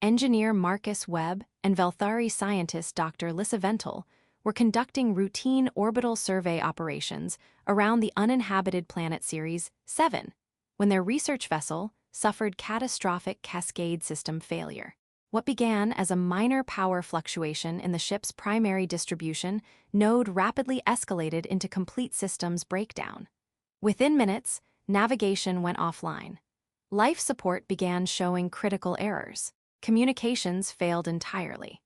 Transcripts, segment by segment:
engineer Marcus Webb and Valthari scientist Dr. Lissa Ventel were conducting routine orbital survey operations around the uninhabited planet Ceres 7 when their research vessel suffered catastrophic cascade system failure. What began as a minor power fluctuation in the ship's primary distribution node rapidly escalated into complete systems breakdown. Within minutes, navigation went offline. Life support began showing critical errors. Communications failed entirely.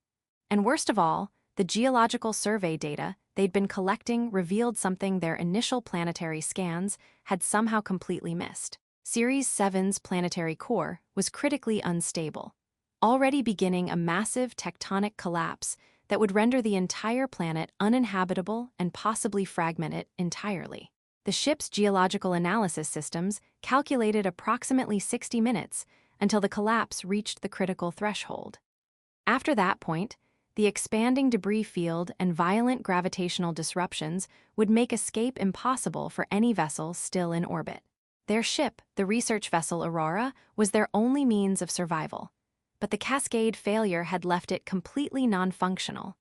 And worst of all, the geological survey data they'd been collecting revealed something their initial planetary scans had somehow completely missed. Ceres 7's planetary core was critically unstable, already beginning a massive tectonic collapse that would render the entire planet uninhabitable and possibly fragment it entirely. The ship's geological analysis systems calculated approximately 60 minutes until the collapse reached the critical threshold. After that point, the expanding debris field and violent gravitational disruptions would make escape impossible for any vessel still in orbit. Their ship, the research vessel Aurora, was their only means of survival, but the cascade failure had left it completely non-functional.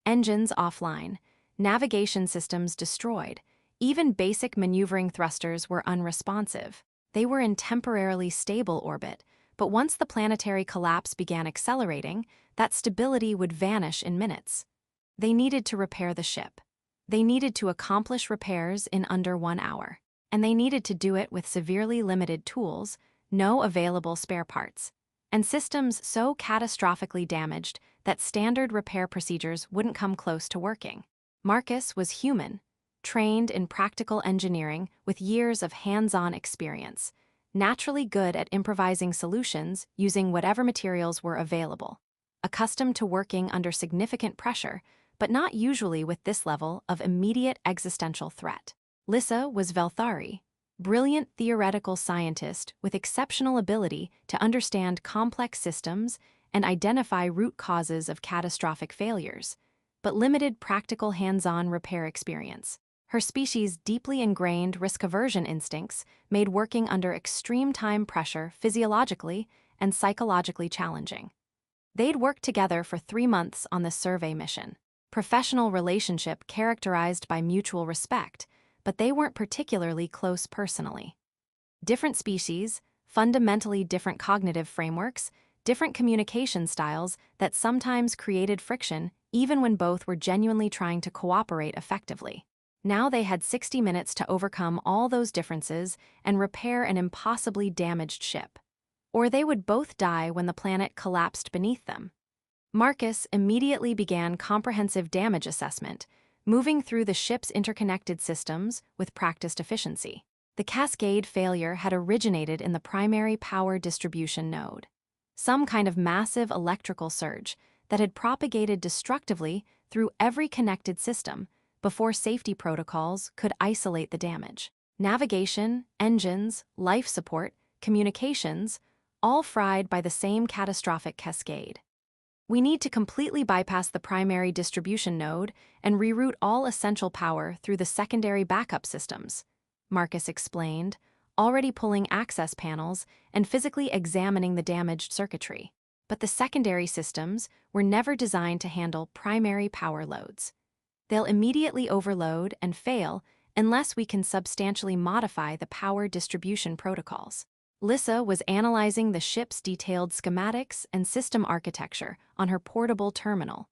Engines offline, navigation systems destroyed, even basic maneuvering thrusters were unresponsive. They were in temporarily stable orbit, but once the planetary collapse began accelerating, that stability would vanish in minutes. They needed to repair the ship. They needed to accomplish repairs in under 1 hour. And they needed to do it with severely limited tools, no available spare parts, and systems so catastrophically damaged that standard repair procedures wouldn't come close to working. Marcus was human, trained in practical engineering with years of hands-on experience, naturally good at improvising solutions using whatever materials were available, accustomed to working under significant pressure, but not usually with this level of immediate existential threat. Lissa was Valthari, brilliant theoretical scientist with exceptional ability to understand complex systems and identify root causes of catastrophic failures, but limited practical hands-on repair experience. Her species' deeply ingrained risk aversion instincts made working under extreme time pressure physiologically and psychologically challenging. They'd worked together for 3 months on this survey mission, professional relationship characterized by mutual respect, but they weren't particularly close personally. Different species, fundamentally different cognitive frameworks, different communication styles that sometimes created friction even when both were genuinely trying to cooperate effectively. Now they had 60 minutes to overcome all those differences and repair an impossibly damaged ship. Or they would both die when the planet collapsed beneath them. Marcus immediately began comprehensive damage assessment, moving through the ship's interconnected systems with practiced efficiency. The cascade failure had originated in the primary power distribution node, some kind of massive electrical surge that had propagated destructively through every connected system before safety protocols could isolate the damage. Navigation, engines, life support, communications, all fried by the same catastrophic cascade. We need to completely bypass the primary distribution node and reroute all essential power through the secondary backup systems, Marcus explained, already pulling access panels and physically examining the damaged circuitry. But the secondary systems were never designed to handle primary power loads. They'll immediately overload and fail unless we can substantially modify the power distribution protocols. Lissa was analyzing the ship's detailed schematics and system architecture on her portable terminal,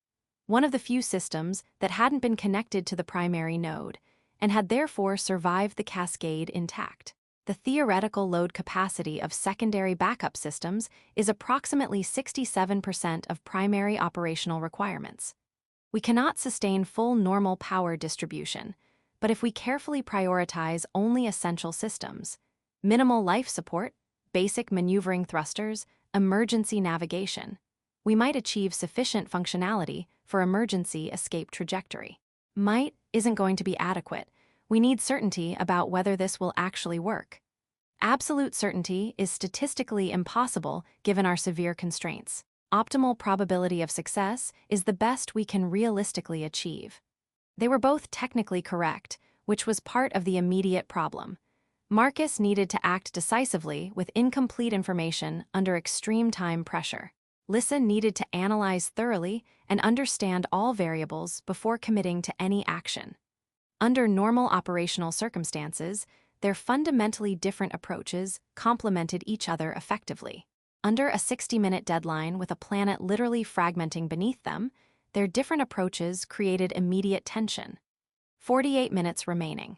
one of the few systems that hadn't been connected to the primary node and had therefore survived the cascade intact. The theoretical load capacity of secondary backup systems is approximately 67% of primary operational requirements. We cannot sustain full normal power distribution, but if we carefully prioritize only essential systems, minimal life support, basic maneuvering thrusters, emergency navigation, we might achieve sufficient functionality for emergency escape trajectory. Might isn't going to be adequate. We need certainty about whether this will actually work. Absolute certainty is statistically impossible given our severe constraints. Optimal probability of success is the best we can realistically achieve. They were both technically correct, which was part of the immediate problem. Marcus needed to act decisively with incomplete information under extreme time pressure. Lissa needed to analyze thoroughly and understand all variables before committing to any action. Under normal operational circumstances, their fundamentally different approaches complemented each other effectively. Under a 60-minute deadline with a planet literally fragmenting beneath them, their different approaches created immediate tension. 48 minutes remaining.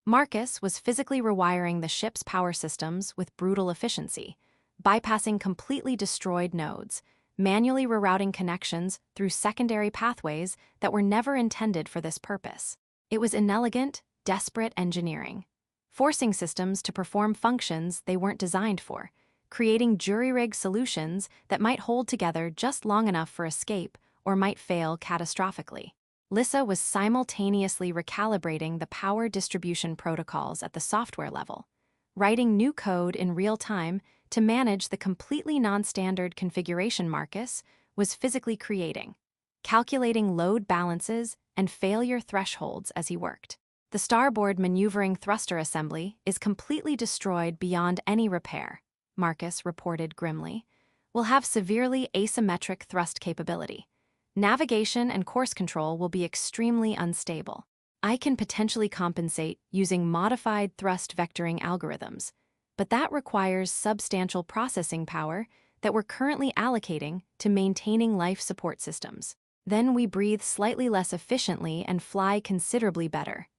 Marcus was physically rewiring the ship's power systems with brutal efficiency, bypassing completely destroyed nodes, manually rerouting connections through secondary pathways that were never intended for this purpose. It was inelegant, desperate engineering, forcing systems to perform functions they weren't designed for, creating jury-rigged solutions that might hold together just long enough for escape or might fail catastrophically. Lissa was simultaneously recalibrating the power distribution protocols at the software level, writing new code in real time to manage the completely non-standard configuration Marcus was physically creating, calculating load balances and failure thresholds as he worked. The starboard maneuvering thruster assembly is completely destroyed beyond any repair, Marcus reported grimly. We'll have severely asymmetric thrust capability. Navigation and course control will be extremely unstable. I can potentially compensate using modified thrust vectoring algorithms, but that requires substantial processing power that we're currently allocating to maintaining life support systems. Then we breathe slightly less efficiently and fly considerably better.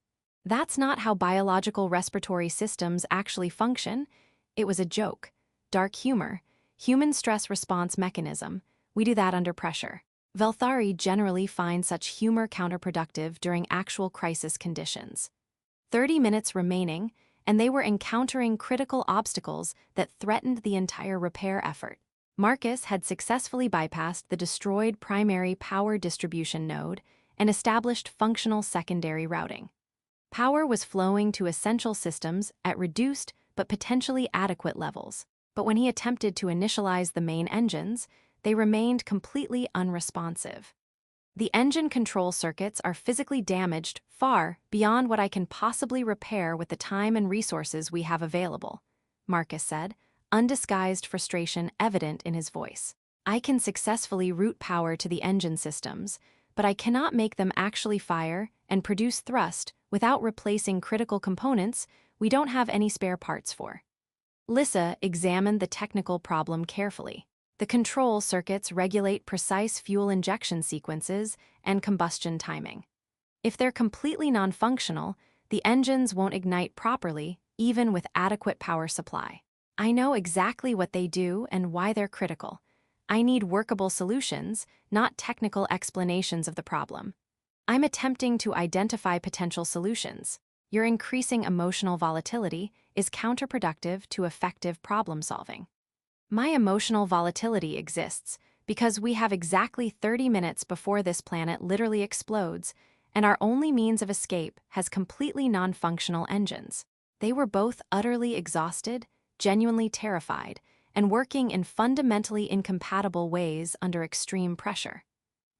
That's not how biological respiratory systems actually function. It was a joke. Dark humor. Human stress response mechanism. We do that under pressure. Velthari generally find such humor counterproductive during actual crisis conditions. 30 minutes remaining, and they were encountering critical obstacles that threatened the entire repair effort. Marcus had successfully bypassed the destroyed primary power distribution node and established functional secondary routing. Power was flowing to essential systems at reduced but potentially adequate levels, but when he attempted to initialize the main engines, they remained completely unresponsive. The engine control circuits are physically damaged far beyond what I can possibly repair with the time and resources we have available, Marcus said, undisguised frustration evident in his voice. I can successfully route power to the engine systems, but I cannot make them actually fire and produce thrust without replacing critical components we don't have any spare parts for. Lissa examined the technical problem carefully. The control circuits regulate precise fuel injection sequences and combustion timing. If they're completely non-functional, the engines won't ignite properly, even with adequate power supply. I know exactly what they do and why they're critical. I need workable solutions, not technical explanations of the problem. I'm attempting to identify potential solutions. Your increasing emotional volatility is counterproductive to effective problem solving. My emotional volatility exists because we have exactly 30 minutes before this planet literally explodes, and our only means of escape has completely non-functional engines. They were both utterly exhausted, genuinely terrified, and working in fundamentally incompatible ways under extreme pressure.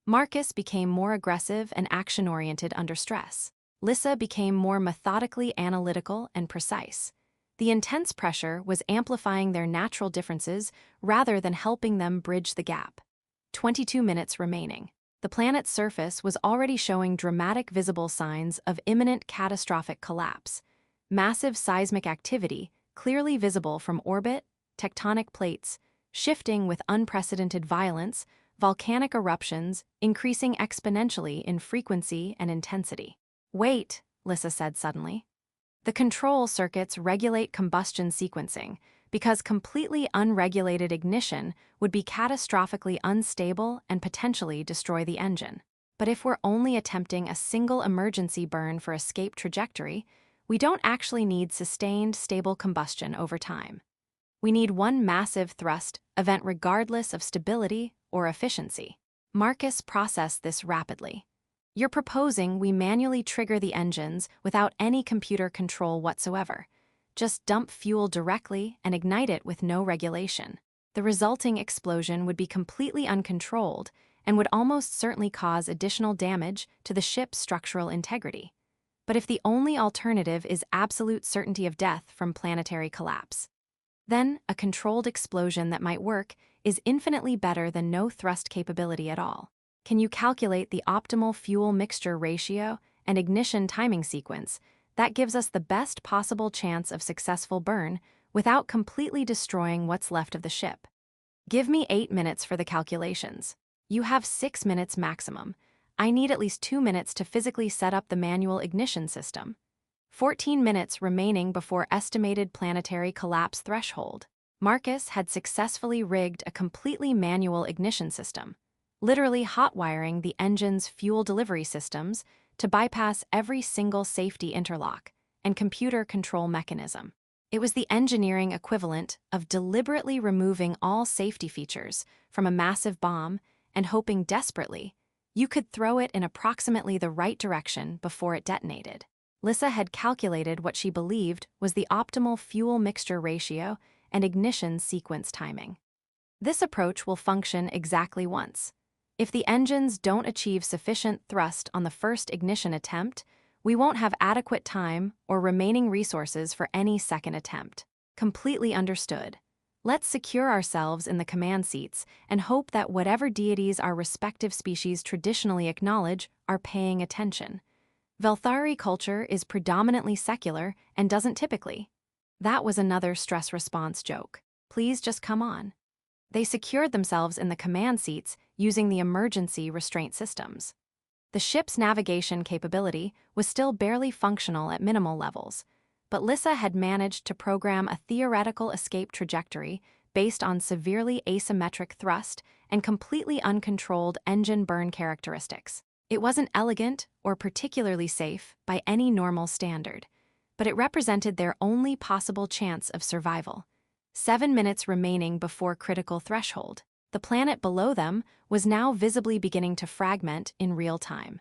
Marcus became more aggressive and action-oriented under stress. Lissa became more methodically analytical and precise. The intense pressure was amplifying their natural differences rather than helping them bridge the gap. 22 minutes remaining. The planet's surface was already showing dramatic visible signs of imminent catastrophic collapse. Massive seismic activity, clearly visible from orbit, tectonic plates, shifting with unprecedented violence, volcanic eruptions increasing exponentially in frequency and intensity. Wait, Lissa said suddenly. The control circuits regulate combustion sequencing because completely unregulated ignition would be catastrophically unstable and potentially destroy the engine. But if we're only attempting a single emergency burn for escape trajectory, we don't actually need sustained, stable combustion over time. We need one massive thrust event regardless of stability or efficiency. Marcus processed this rapidly. You're proposing we manually trigger the engines without any computer control whatsoever. Just dump fuel directly and ignite it with no regulation. The resulting explosion would be completely uncontrolled and would almost certainly cause additional damage to the ship's structural integrity. But if the only alternative is absolute certainty of death from planetary collapse, then a controlled explosion that might work is infinitely better than no thrust capability at all. Can you calculate the optimal fuel mixture ratio and ignition timing sequence that gives us the best possible chance of successful burn without completely destroying what's left of the ship? Give me 8 minutes for the calculations. You have 6 minutes maximum. I need at least 2 minutes to physically set up the manual ignition system. 14 minutes remaining before estimated planetary collapse threshold. Marcus had successfully rigged a completely manual ignition system, literally hot-wiring the engine's fuel delivery systems to bypass every single safety interlock and computer control mechanism. It was the engineering equivalent of deliberately removing all safety features from a massive bomb and hoping desperately you could throw it in approximately the right direction before it detonated. Lissa had calculated what she believed was the optimal fuel mixture ratio and ignition sequence timing. This approach will function exactly once. If the engines don't achieve sufficient thrust on the first ignition attempt, we won't have adequate time or remaining resources for any second attempt. Completely understood. Let's secure ourselves in the command seats and hope that whatever deities our respective species traditionally acknowledge are paying attention. Velthari culture is predominantly secular and doesn't typically. That was another stress response joke. Please just come on. They secured themselves in the command seats using the emergency restraint systems. The ship's navigation capability was still barely functional at minimal levels, but Lissa had managed to program a theoretical escape trajectory based on severely asymmetric thrust and completely uncontrolled engine burn characteristics. It wasn't elegant or particularly safe by any normal standard, but it represented their only possible chance of survival. 7 minutes remaining before critical threshold. The planet below them was now visibly beginning to fragment in real time.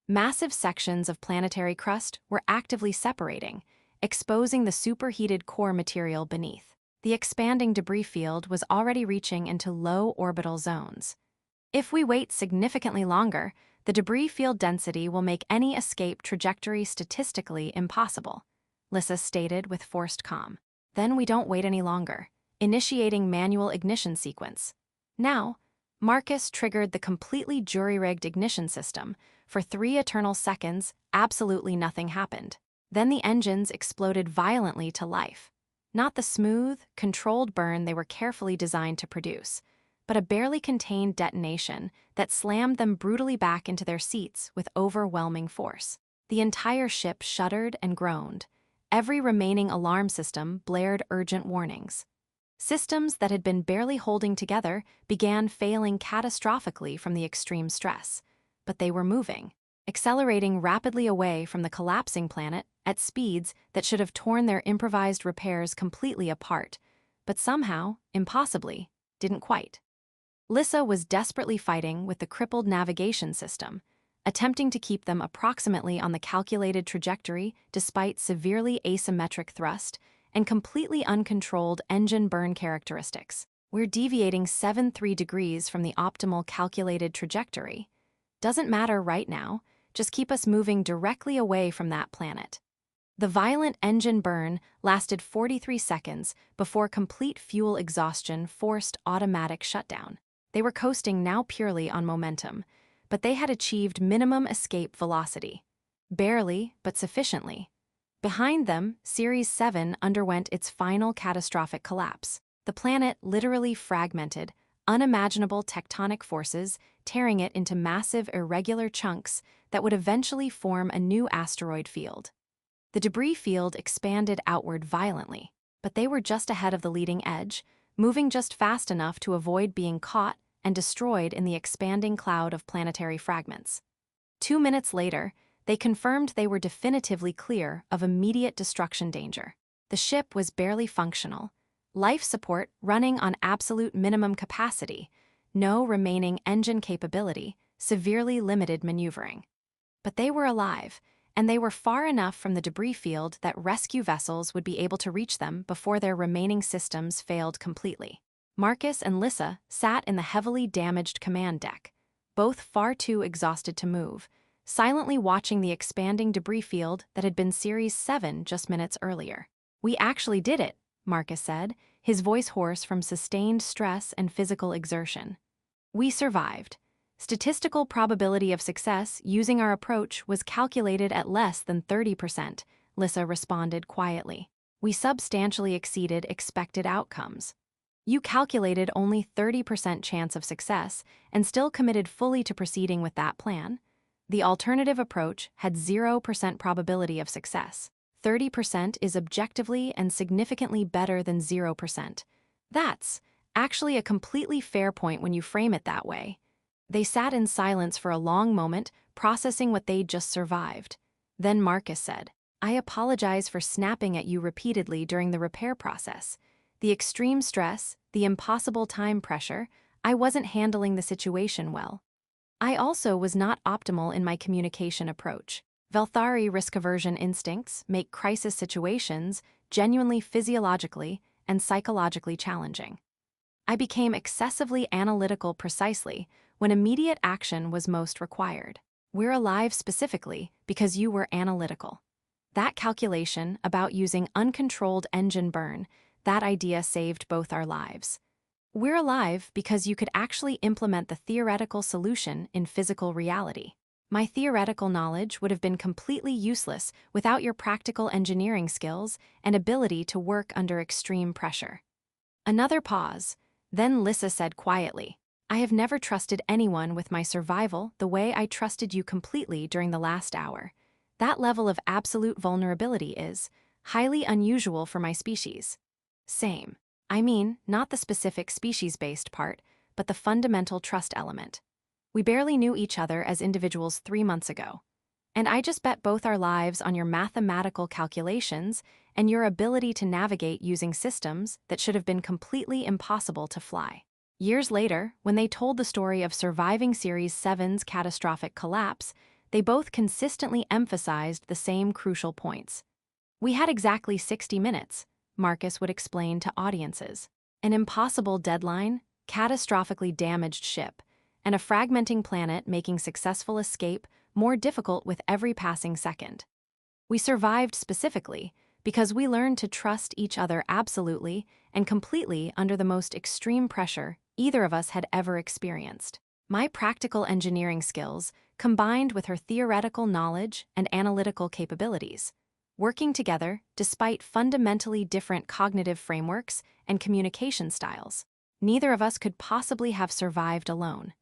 Massive sections of planetary crust were actively separating, exposing the superheated core material beneath. The expanding debris field was already reaching into low orbital zones. If we wait significantly longer, the debris field density will make any escape trajectory statistically impossible, Lissa stated with forced calm. Then we don't wait any longer. Initiating manual ignition sequence. Now, Marcus triggered the completely jury-rigged ignition system. For 3 eternal seconds, absolutely nothing happened. Then the engines exploded violently to life. Not the smooth, controlled burn they were carefully designed to produce, but a barely contained detonation that slammed them brutally back into their seats with overwhelming force. The entire ship shuddered and groaned. Every remaining alarm system blared urgent warnings. Systems that had been barely holding together began failing catastrophically from the extreme stress, but they were moving, accelerating rapidly away from the collapsing planet at speeds that should have torn their improvised repairs completely apart, but somehow, impossibly, didn't quite. Lissa was desperately fighting with the crippled navigation system, attempting to keep them approximately on the calculated trajectory despite severely asymmetric thrust and completely uncontrolled engine burn characteristics. We're deviating 7.3 degrees from the optimal calculated trajectory. Doesn't matter right now, just keep us moving directly away from that planet. The violent engine burn lasted 43 seconds before complete fuel exhaustion forced automatic shutdown. They were coasting now purely on momentum, but they had achieved minimum escape velocity. Barely, but sufficiently. Behind them, Series 7 underwent its final catastrophic collapse. The planet literally fragmented, unimaginable tectonic forces tearing it into massive irregular chunks that would eventually form a new asteroid field. The debris field expanded outward violently, but they were just ahead of the leading edge, moving just fast enough to avoid being caught and destroyed in the expanding cloud of planetary fragments. 2 minutes later, they confirmed they were definitively clear of immediate destruction danger. The ship was barely functional, life support running on absolute minimum capacity, no remaining engine capability, severely limited maneuvering. But they were alive, and they were far enough from the debris field that rescue vessels would be able to reach them before their remaining systems failed completely. Marcus and Lissa sat in the heavily damaged command deck, both far too exhausted to move, silently watching the expanding debris field that had been Series 7 just minutes earlier. "We actually did it," Marcus said, his voice hoarse from sustained stress and physical exertion. We survived. Statistical probability of success using our approach was calculated at less than 30%, Lissa responded quietly. We substantially exceeded expected outcomes. You calculated only 30% chance of success and still committed fully to proceeding with that plan. The alternative approach had 0% probability of success. 30% is objectively and significantly better than 0%. That's actually a completely fair point when you frame it that way. They sat in silence for a long moment, processing what they'd just survived. Then Marcus said, "I apologize for snapping at you repeatedly during the repair process. The extreme stress, the impossible time pressure, I wasn't handling the situation well. I also was not optimal in my communication approach. Velthari risk aversion instincts make crisis situations genuinely physiologically and psychologically challenging. I became excessively analytical precisely when immediate action was most required. We're alive specifically because you were analytical. That calculation about using uncontrolled engine burn, that idea saved both our lives. We're alive because you could actually implement the theoretical solution in physical reality. My theoretical knowledge would have been completely useless without your practical engineering skills and ability to work under extreme pressure." Another pause. Then Lissa said quietly, "I have never trusted anyone with my survival the way I trusted you completely during the last hour. That level of absolute vulnerability is highly unusual for my species." Same. I mean, not the specific species-based part, but the fundamental trust element. We barely knew each other as individuals 3 months ago. And I just bet both our lives on your mathematical calculations and your ability to navigate using systems that should have been completely impossible to fly. Years later, when they told the story of surviving Series 7's catastrophic collapse, they both consistently emphasized the same crucial points. "We had exactly 60 minutes, Marcus would explain to audiences. "An impossible deadline, catastrophically damaged ship, and a fragmenting planet making successful escape more difficult with every passing second. We survived specifically because we learned to trust each other absolutely and completely under the most extreme pressure either of us had ever experienced. My practical engineering skills, combined with her theoretical knowledge and analytical capabilities, working together despite fundamentally different cognitive frameworks and communication styles. Neither of us could possibly have survived alone.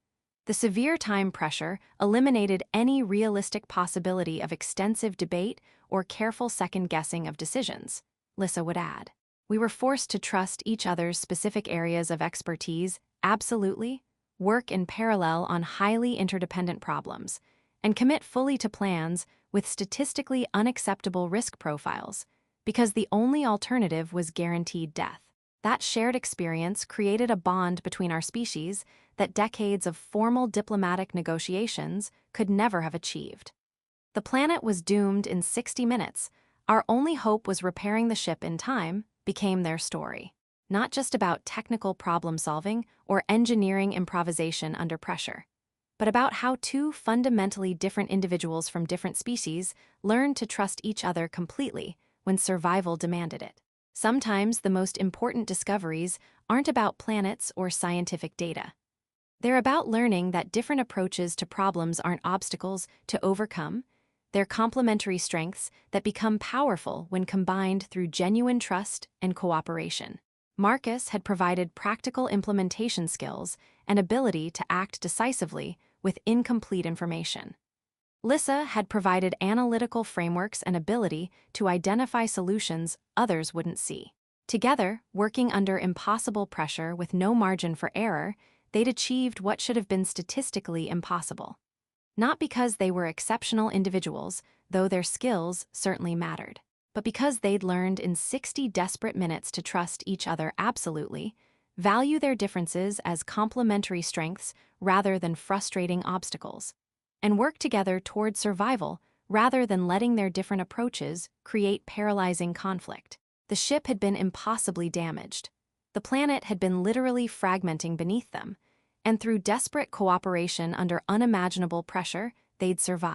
The severe time pressure eliminated any realistic possibility of extensive debate or careful second-guessing of decisions," Lissa would add. "We were forced to trust each other's specific areas of expertise absolutely, work in parallel on highly interdependent problems, and commit fully to plans with statistically unacceptable risk profiles, because the only alternative was guaranteed death. That shared experience created a bond between our species that decades of formal diplomatic negotiations could never have achieved. The planet was doomed in 60 minutes. Our only hope was repairing the ship in time," became their story. Not just about technical problem-solving or engineering improvisation under pressure, but about how two fundamentally different individuals from different species learned to trust each other completely when survival demanded it. Sometimes the most important discoveries aren't about planets or scientific data. They're about learning that different approaches to problems aren't obstacles to overcome. They're complementary strengths that become powerful when combined through genuine trust and cooperation. Marcus had provided practical implementation skills and ability to act decisively with incomplete information. Lissa had provided analytical frameworks and ability to identify solutions others wouldn't see. Together, working under impossible pressure with no margin for error, they'd achieved what should have been statistically impossible. Not because they were exceptional individuals, though their skills certainly mattered, but because they'd learned in 60 desperate minutes to trust each other absolutely, value their differences as complementary strengths rather than frustrating obstacles, and work together toward survival rather than letting their different approaches create paralyzing conflict. The ship had been impossibly damaged. The planet had been literally fragmenting beneath them, and through desperate cooperation under unimaginable pressure, they'd survived.